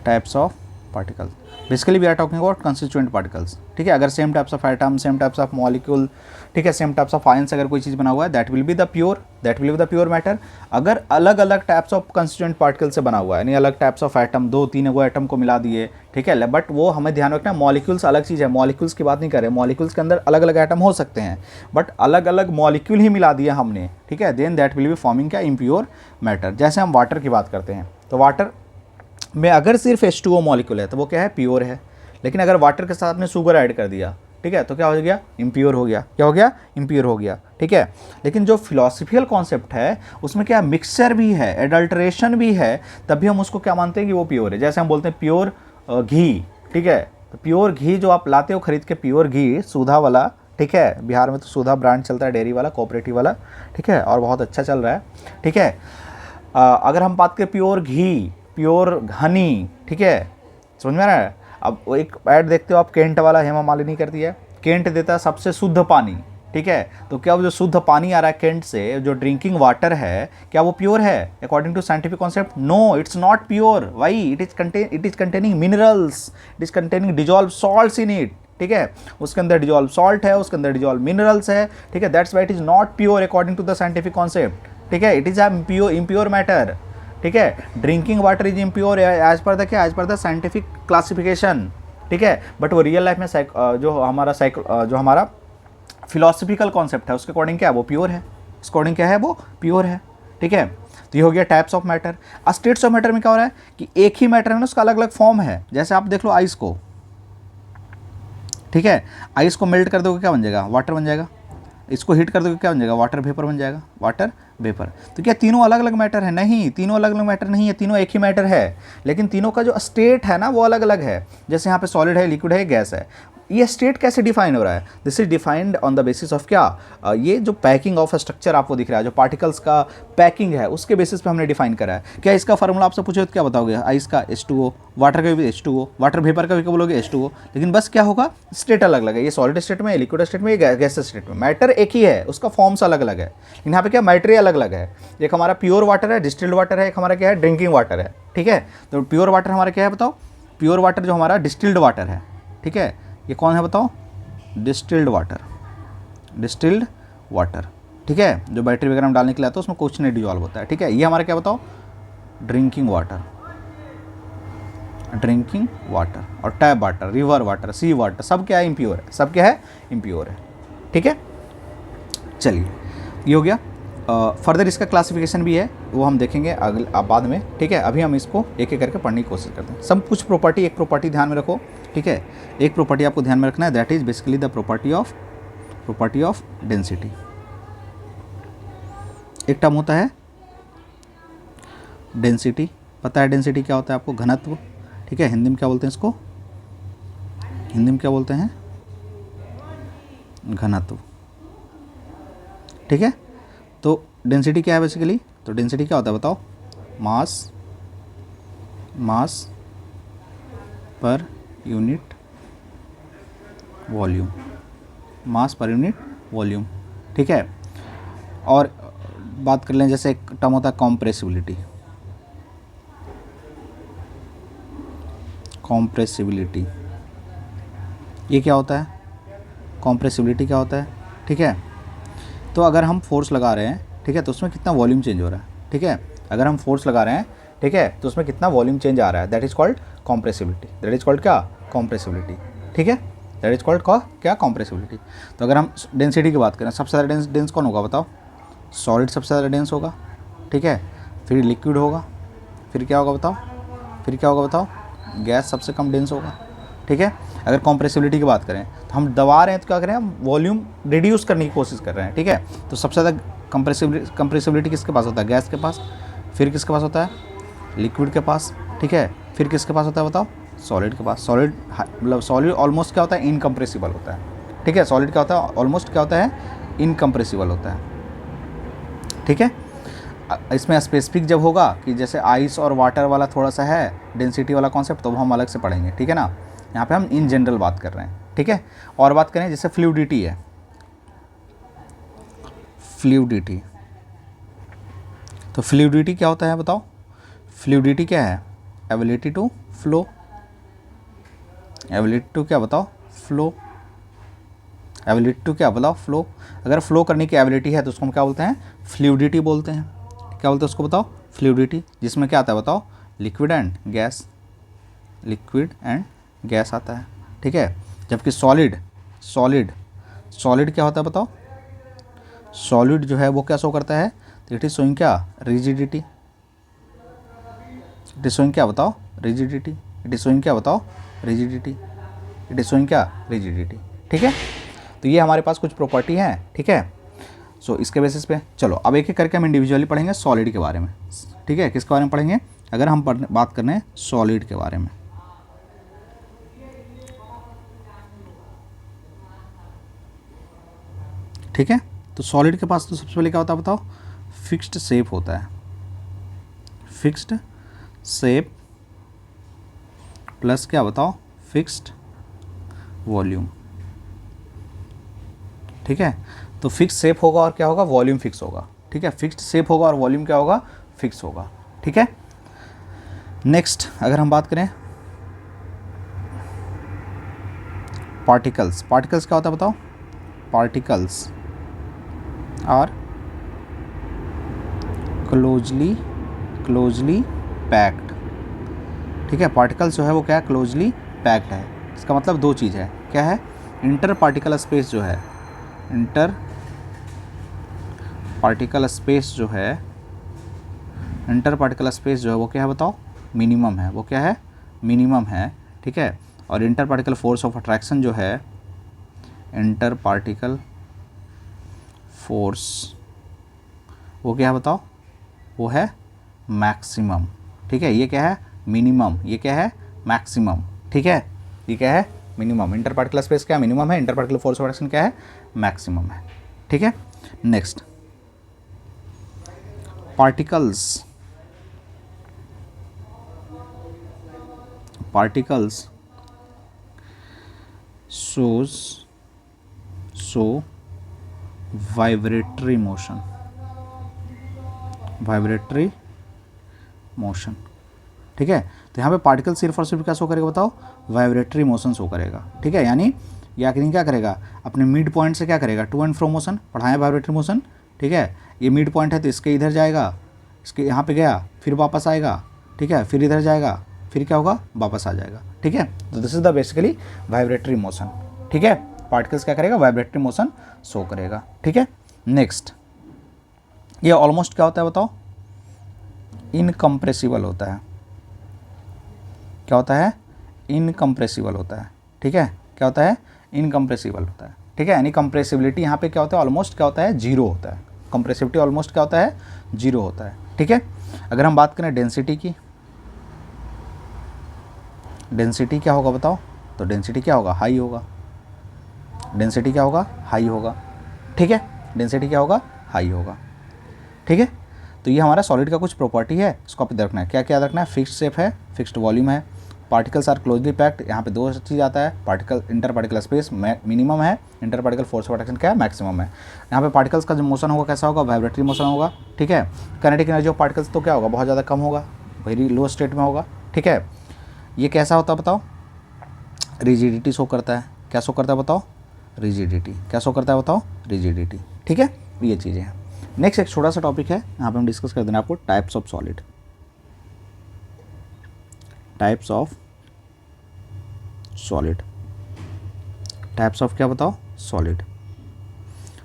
types of particles, basically we are talking about constituent particles, ठीक है। अगर same types of atom, same types of molecule, ठीक है, सेम टाइप्स ऑफ आयंस अगर कोई चीज़ बना हुआ है, that will be the pure matter. अगर अलग अलग टाइप्स ऑफ कंस्टिट्यूएंट पार्टिकल से बना हुआ है, यानी अलग टाइप्स ऑफ एटम, 2-3 वो एटम को मिला दिए, ठीक है, बट वो हमें ध्यान रखना, मॉलिक्यूल्स अलग चीज़ है, मॉलिक्यूल्स की बात नहीं कर रहे, मॉलिक्यूल्स के अंदर अलग अलग एटम हो सकते हैं, बट अलग अलग मॉलिक्यूल ही मिला दिया हमने, ठीक है, then that will be forming क्या, इम्प्योर मैटर। जैसे हम वाटर की बात करते हैं, तो वाटर में अगर सिर्फ H2O मॉलिक्यूल है तो वो क्या है, प्योर है, लेकिन अगर वाटर के साथ में शुगर ऐड कर दिया, ठीक है, तो क्या हो गया, इम्प्योर हो गया, क्या हो गया, इम्प्योर हो गया, ठीक है। लेकिन जो फिलोसफिकल कॉन्सेप्ट है उसमें क्या, मिक्सचर भी है, एडल्ट्रेशन भी है, तभी हम उसको क्या मानते हैं कि वो प्योर है। जैसे हम बोलते हैं प्योर घी, ठीक है, तो प्योर घी जो आप लाते हो खरीद के, प्योर घी सुधा वाला, ठीक है, बिहार में तो सुधा ब्रांड चलता है, डेयरी वाला, कोऑपरेटिव वाला, ठीक है, और बहुत अच्छा चल रहा है, ठीक है। अगर हम बात करें प्योर घी, प्योर हनी, ठीक है, समझ में आ रहा है। अब एक ऐड देखते हो आप, केंट वाला, हेमा मालिनी करती है, केंट देता है सबसे शुद्ध पानी, ठीक है, तो क्या वो जो शुद्ध पानी आ रहा है केंट से, जो ड्रिंकिंग वाटर है, क्या वो प्योर है according to scientific concept? No, it's not pure. Why? It is containing minerals, it is containing dissolve salts in it, ठीक है, उसके अंदर डिजॉल्व सॉल्ट है, उसके अंदर डिजॉल्व मिनरल्स है, ठीक है, that's why it is not pure according to the scientific concept, ठीक है, इट इज इम्प्योर मैटर, ठीक है। Drinking water is impure as per the क्या, as per the scientific classification, ठीक है, बट वो रियल लाइफ में जो हमारा फिलोसफिकल कॉन्सेप्ट है उसके अकॉर्डिंग क्या है, वो प्योर है, इसके अकॉर्डिंग क्या है, वो प्योर है, ठीक है। तो ये हो गया types of matter. States of matter में क्या हो रहा है कि एक ही मैटर है ना, उसका अलग अलग फॉर्म है। जैसे आप देख लो आइस को, ठीक है, आइस को मेल्ट कर दोगे क्या बन जाएगा, वाटर बन जाएगा, इसको हीट कर दोगे क्या बन जाएगा, वाटर वेपर बन जाएगा, वाटर वेपर। तो क्या तीनों अलग अलग मैटर है? नहीं, तीनों अलग अलग मैटर नहीं है, तीनों एक ही मैटर है, लेकिन तीनों का जो स्टेट है ना वो अलग अलग है। जैसे यहाँ पे सॉलिड है, लिक्विड है, गैस है, ये स्टेट कैसे डिफाइन हो रहा है? This is defined on the basis of क्या, ये जो पैकिंग ऑफ स्ट्रक्चर आपको दिख रहा है, जो पार्टिकल्स का पैकिंग है उसके बेसिस पे हमने डिफाइन करा है। क्या इसका फार्मूला आपसे पूछे तो क्या बताओगे? आइस का H2O, वाटर का भी H2O, वाटर वेपर का भी क्या बोलोगे, H2O, लेकिन बस क्या होगा, स्टेट अलग अलग है। ये सॉलिड स्टेट में, लिक्विड स्टेट में, गैस स्टेट में, मैटर एक ही है, उसका फॉर्म्स अलग अलग है, लेकिन यहाँ पे क्या मैटर अलग अलग है। एक हमारा प्योर वाटर है, डिस्टिल्ड वाटर है, एक हमारा क्या है, ड्रिंकिंग वाटर है, ठीक है। तो प्योर वाटर हमारा क्या है बताओ, प्योर वाटर जो हमारा डिस्टिल्ड वाटर है, ठीक है, ये कौन है बताओ, डिस्टिल्ड वाटर, डिस्टिल्ड वाटर, ठीक है, जो बैटरी वगैरह में डालने के लिए आता है उसमें कुछ नहीं डिजॉल्व होता है, ठीक है। ये हमारा क्या बताओ, ड्रिंकिंग वाटर, ड्रिंकिंग वाटर और टैप वाटर, रिवर वाटर, सी वाटर, सब क्या है, इम्प्योर है, सब क्या है, इम्प्योर है, ठीक है। चलिए ये हो गया। फर्दर इसका क्लासिफिकेशन भी है, वो हम देखेंगे अगले बाद में, ठीक है। अभी हम इसको एक एक करके पढ़ने की कोशिश करते हैं। सब कुछ प्रॉपर्टी, एक प्रॉपर्टी ध्यान में रखो, ठीक है। एक प्रॉपर्टी आपको ध्यान में रखना है, that is basically the property of density. एक टर्म होता है डेंसिटी, पता है डेंसिटी क्या होता है आपको, घनत्व, ठीक है। हिंदी में क्या बोलते हैं इसको, हिंदी में क्या बोलते हैं, घनत्व, ठीक है। तो डेंसिटी क्या है बेसिकली, तो डेंसिटी क्या होता है बताओ, मास पर यूनिट वॉल्यूम, मास पर यूनिट वॉल्यूम, ठीक है। और बात कर लें, जैसे एक टर्म होता है कॉम्प्रेसिबिलिटी, कॉम्प्रेसिबिलिटी, ये क्या होता है, कॉम्प्रेसिबिलिटी क्या होता है, ठीक है। तो अगर हम फोर्स लगा रहे हैं, ठीक है, तो उसमें कितना वॉल्यूम चेंज हो रहा है, ठीक है। अगर हम फोर्स लगा रहे हैं, ठीक है, तो उसमें कितना वॉल्यूम चेंज आ रहा है, that is called compressibility, that is called क्या, कॉम्प्रेसिबिलिटी, ठीक है, दैट इज कॉल्ड क्या, कॉम्प्रेसिबिलिटी। तो अगर हम डेंसिटी की बात करें, सबसे ज़्यादा डेंस कौन होगा बताओ, सॉलिड सबसे ज़्यादा डेंस होगा, ठीक है, फिर लिक्विड होगा, फिर क्या होगा बताओ, फिर क्या होगा बताओ, गैस सबसे कम डेंस होगा, ठीक है। अगर कॉम्प्रेसिबिलिटी की बात करें, तो हम दबा रहे हैं तो क्या करें, हम वॉल्यूम रिड्यूस करने की कोशिश कर रहे हैं, ठीक है। तो सबसे ज़्यादा कंप्रेसिबिलिटी किसके पास होता है, गैस के पास, फिर किसके पास होता है, लिक्विड के पास, ठीक है, फिर किसके पास होता है बताओ, सॉलिड के पास। सॉलिड मतलब सॉलिड ऑलमोस्ट क्या होता है, इनकम्प्रेसिबल होता है, ठीक है। सॉलिड क्या होता है, ऑलमोस्ट क्या होता है, इनकम्प्रेसिबल होता है, ठीक है। इसमें स्पेसिफिक जब होगा कि जैसे आइस और वाटर वाला थोड़ा सा है डेंसिटी वाला कॉन्सेप्ट, तो वो हम अलग से पढ़ेंगे, ठीक है ना। यहाँ पे हम इन जनरल बात कर रहे हैं, ठीक है। और बात करें जैसे फ्लूइडिटी है, फ्लूइडिटी, तो फ्लूइडिटी क्या होता है बताओ, फ्लूइडिटी क्या है, ability to flow, ability to क्या बताओ, फ्लो, एबिलिटी टू क्या बताओ, फ्लो। अगर फ्लो करने की एबिलिटी है तो उसको हम क्या बोलते हैं, फ्लूइडिटी बोलते हैं, क्या बोलते हैं उसको बताओ, फ्लूइडिटी, जिसमें क्या आता है बताओ, liquid and gas, liquid and gas आता है, ठीक है। जबकि सॉलिड क्या होता है बताओ, सॉलिड जो है वो क्या शो करता है, इट इज शोइंग क्या, रिजिडिटी, इट इज शोइंग क्या बताओ, रिजिडिटी, इट इज शोइंग क्या बताओ, रिजिडिटी, इट इज शोइंग क्या, रिजिडिटी, ठीक है। तो ये हमारे पास कुछ प्रॉपर्टी हैं, ठीक है। सो इसके बेसिस पे चलो अब एक एक करके हम इंडिविजुअली पढ़ेंगे सॉलिड के बारे में, ठीक है। किसके बारे में पढ़ेंगे, अगर हम बात करने हैं सॉलिड के बारे में, ठीक है। तो सॉलिड के पास तो सबसे पहले क्या होता है बताओ, फिक्स्ड शेप होता है, फिक्स्ड शेप प्लस क्या बताओ, फिक्स्ड वॉल्यूम, ठीक है। तो फिक्स शेप होगा और क्या होगा, वॉल्यूम फिक्स होगा, ठीक है। फिक्स्ड शेप होगा और वॉल्यूम क्या होगा, फिक्स होगा, ठीक है। नेक्स्ट अगर हम बात करें पार्टिकल्स, पार्टिकल्स क्या होता है बताओ, पार्टिकल्स आर क्लोजली पैक्ड, ठीक है। पार्टिकल्स जो है वो क्या है, क्लोजली पैक्ड है। इसका मतलब दो चीज़ है, क्या है, इंटर पार्टिकल स्पेस जो है, इंटर पार्टिकल स्पेस जो है, इंटर पार्टिकल स्पेस जो है वो क्या है बताओ, मिनिमम है, वो क्या है, मिनिमम है, ठीक है। और inter particle force of attraction जो है, इंटर पार्टिकल फोर्स वो क्या है बताओ, वो है मैक्सिमम, ठीक है। ये क्या है, मिनिमम, ये क्या है, मैक्सिमम, ठीक है। ये क्या है, मिनिमम, इंटर पार्टिकल स्पेस क्या मिनिमम है, inter particle force of attraction क्या है, मैक्सिमम है, ठीक है। Next particles, particles show vibratory motion, vibratory motion, ठीक है। तो यहाँ पे पार्टिकल सिर्फ और सिर्फ क्या शो करेगा बताओ, वाइब्रेटरी मोशन शो करेगा, ठीक है। यानी ये आखिर क्या करेगा, अपने मिड पॉइंट से क्या करेगा, टू एंड फ्रो मोशन, पढ़ाएं वाइब्रेटरी मोशन, ठीक है। ये मिड पॉइंट है तो इसके इधर जाएगा, इसके यहाँ पे गया, फिर वापस आएगा, ठीक है, फिर इधर जाएगा, फिर क्या होगा, वापस आ जाएगा, ठीक है। तो this is the basically vibratory motion, ठीक है। पार्टिकल्स क्या करेगा, वाइब्रेटरी मोशन शो करेगा, ठीक है। नेक्स्ट, ये ऑलमोस्ट क्या होता है बताओ, इनकम्प्रेसिबल होता है। क्या होता है, इनकम्प्रेसिबल होता है, ठीक है। क्या होता है, इनकम्प्रेसिबल होता है, ठीक है। यानी कंप्रेसिबिलिटी यहाँ पे क्या होता है, ऑलमोस्ट क्या होता है, जीरो होता है। कंप्रेसिबिलिटी ऑलमोस्ट क्या होता है, जीरो होता है, ठीक है। अगर हम बात करें डेंसिटी की, डेंसिटी क्या होगा बताओ, तो डेंसिटी क्या होगा, हाई होगा। डेंसिटी क्या होगा, हाई होगा, ठीक है। डेंसिटी क्या होगा, हाई होगा, ठीक है। तो ये हमारा सॉलिड का कुछ प्रॉपर्टी है, इसको आप याद रखना है। क्या क्या याद रखना है, फिक्स्ड शेप है, फिक्स्ड वॉल्यूम है, पार्टिकल्स आर क्लोजली पैक्ड, यहाँ पे दो चीज़ आता है, particle inter particle space minimum है, inter particle force of attraction क्या है, मैक्सिमम है। यहाँ पे पार्टिकल्स का जो मोशन होगा कैसा होगा, वाइब्रेटरी मोशन होगा, ठीक है। काइनेटिक एनर्जी ऑफ पार्टिकल्स तो क्या होगा, बहुत ज़्यादा कम होगा, वेरी लो स्टेट में होगा, ठीक है। ये कैसा होता है बताओ, रिजिडिटी शो करता है। क्या शो करता है बताओ, रिजिडिटी। क्या शो करता है बताओ, रिजिडिटी, ठीक है। ये चीज़ें हैं। नेक्स्ट एक छोटा सा टॉपिक है, यहाँ पे हम डिस्कस कर देना आपको, types of solid. Types of solid, types of क्या बताओ, सॉलिड।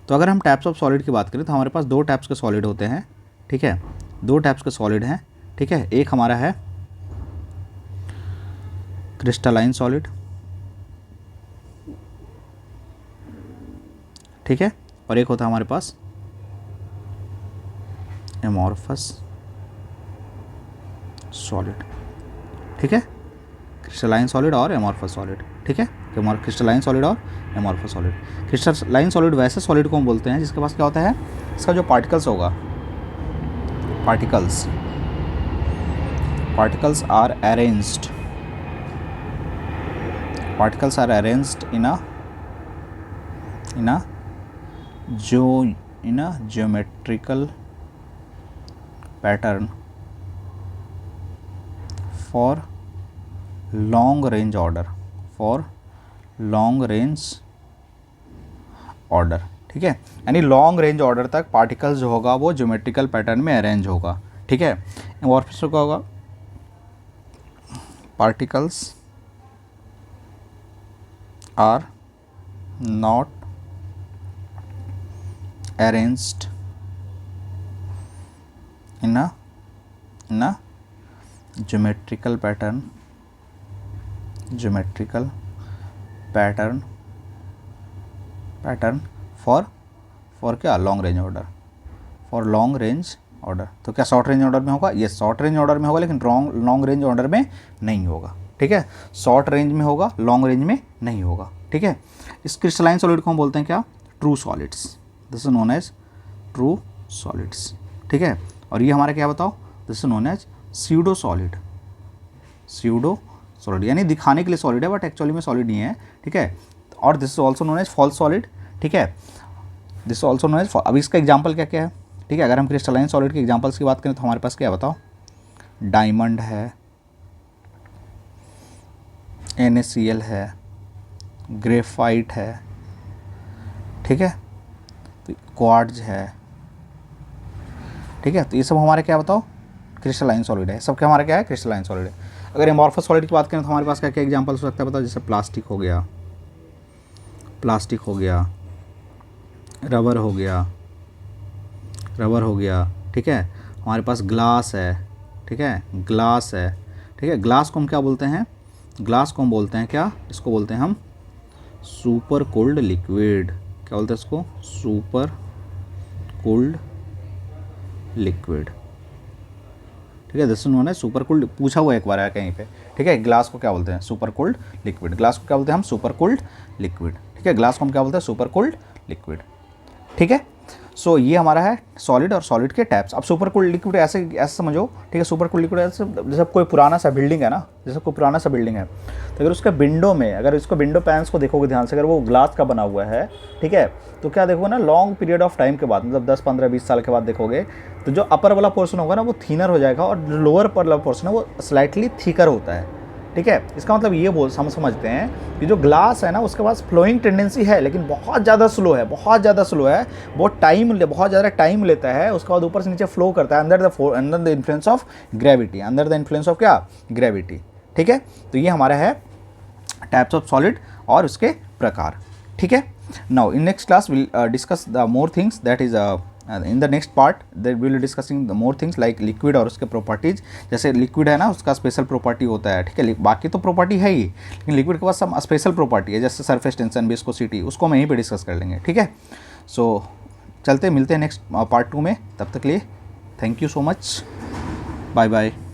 तो अगर हम टाइप्स ऑफ सॉलिड की बात करें तो हमारे पास दो टाइप्स के सॉलिड होते हैं, ठीक है। दो टाइप्स के सॉलिड हैं, ठीक है। एक हमारा है क्रिस्टलाइन सॉलिड, ठीक है, और एक होता है हमारे पास एमॉर्फस सॉलिड, ठीक है। क्रिस्टलाइन सॉलिड और एमॉर्फस सॉलिड, ठीक है। क्रिस्टलाइन सॉलिड और एमॉर्फस सॉलिड। क्रिस्टलाइन सॉलिड वैसे सॉलिड को हम बोलते हैं जिसके पास क्या होता है, इसका जो पार्टिकल्स होगा, particles are arranged, particles are arranged in a geometrical pattern for long range order, ठीक है। यानी लॉन्ग रेंज ऑर्डर तक पार्टिकल्स जो होगा वो ज्योमेट्रिकल पैटर्न में अरेंज होगा, ठीक है। एमॉर्फस क्या होगा, particles are not arranged in a geometrical pattern for क्या, long range order, for long range order. तो क्या शॉर्ट रेंज ऑर्डर में होगा, ये शॉर्ट रेंज ऑर्डर में होगा लेकिन लॉन्ग रेंज ऑर्डर में नहीं होगा, ठीक है। शॉर्ट रेंज में होगा, लॉन्ग रेंज में नहीं होगा, ठीक है। इस क्रिस्टलाइन सॉलिड को हम बोलते हैं क्या, true solids. This is known as true solids, ठीक है। और ये हमारा क्या बताओ, this is known as pseudo solid, यानी दिखाने के लिए सॉलिड है बट एक्चुअली में सॉलिड नहीं है, ठीक है। और this is also known as false solid, ठीक है। दिस ऑल्सो नोन एज, अब इसका एग्जाम्पल क्या क्या है, ठीक है। अगर हम क्रिस्टलाइन सॉलिड के एग्जाम्पल्स की बात करें तो हमारे पास क्या बताओ, डायमंड है, NaCl है, ग्रेफाइट है, ठीक है, तो क्वार्ट्ज है, ठीक है। तो ये सब हमारे क्या बताओ, क्रिस्टलाइन सॉलिड है, सब क्या हमारा क्या है, क्रिस्टलाइन सॉलिड है। अगर एमॉर्फस सॉलिड की बात करें तो हमारे पास क्या क्या एग्जांपल्स हो सकता है बताओ, जैसे प्लास्टिक हो गया, रबर हो गया, ठीक है। हमारे पास ग्लास है, ठीक है, ग्लास को हम क्या बोलते हैं, ग्लास को हम बोलते हैं क्या, इसको बोलते हैं हम सुपर कोल्ड लिक्विड। क्या बोलते हैं इसको, सुपर कोल्ड लिक्विड, ठीक है। दिस नोन है सुपर कोल्ड, पूछा हुआ एक बार है कहीं पे, ठीक है। ग्लास को क्या बोलते हैं, सुपर कोल्ड लिक्विड। ग्लास को क्या बोलते हैं हम, सुपर कोल्ड लिक्विड, ठीक है। ग्लास को हम क्या बोलते हैं, सुपर कोल्ड लिक्विड, ठीक है। सो ये हमारा है सॉलिड और सॉलिड के टाइप्स। अब सुपर कूल्ड लिक्विड ऐसे समझो, ठीक है। सुपर कूल्ड लिक्विड ऐसे जैसे कोई पुराना सा बिल्डिंग है ना, जैसे कोई पुराना सा बिल्डिंग है, तो अगर उसका विंडो में, अगर इसको विंडो पैनल्स को देखोगे ध्यान से, अगर वो ग्लास का बना हुआ है, ठीक है, तो क्या देखोगे ना, लॉन्ग पीरियड ऑफ टाइम के बाद, मतलब 10, 15, 20 साल के बाद देखोगे तो जो अपर वाला पोर्शन होगा ना वो थिनर हो जाएगा और लोअर वाला पोर्शन है वो स्लाइटली थिकर होता है, ठीक है। इसका मतलब ये हम समझते हैं कि जो ग्लास है ना उसके पास फ्लोइंग टेंडेंसी है, लेकिन बहुत ज़्यादा स्लो है, बहुत ज़्यादा स्लो है, बहुत ज़्यादा टाइम लेता है, उसके बाद ऊपर से नीचे फ्लो करता है under the influence of gravity, under the influence of क्या, ग्रेविटी। ठीक है, तो ये हमारा है टाइप्स ऑफ सॉलिड और उसके प्रकार। ठीक है, now in next class will discuss the more things, that is in the next part there will discussing the more things like liquid और उसके प्रॉपर्टीज। जैसे लिक्विड है ना उसका स्पेशल प्रॉपर्टी होता है, ठीक है, बाकी तो प्रॉपर्टी है ही, लेकिन लिक्विड के पास सब स्पेशल प्रॉपर्टी है, जैसे सरफेस टेंशन, विस्कोसिटी, उसको हम यहीं पे डिस्कस कर लेंगे। ठीक है, सो चलते मिलते हैं नेक्स्ट पार्ट 2 में, तब तक के लिए thank you so much, bye bye.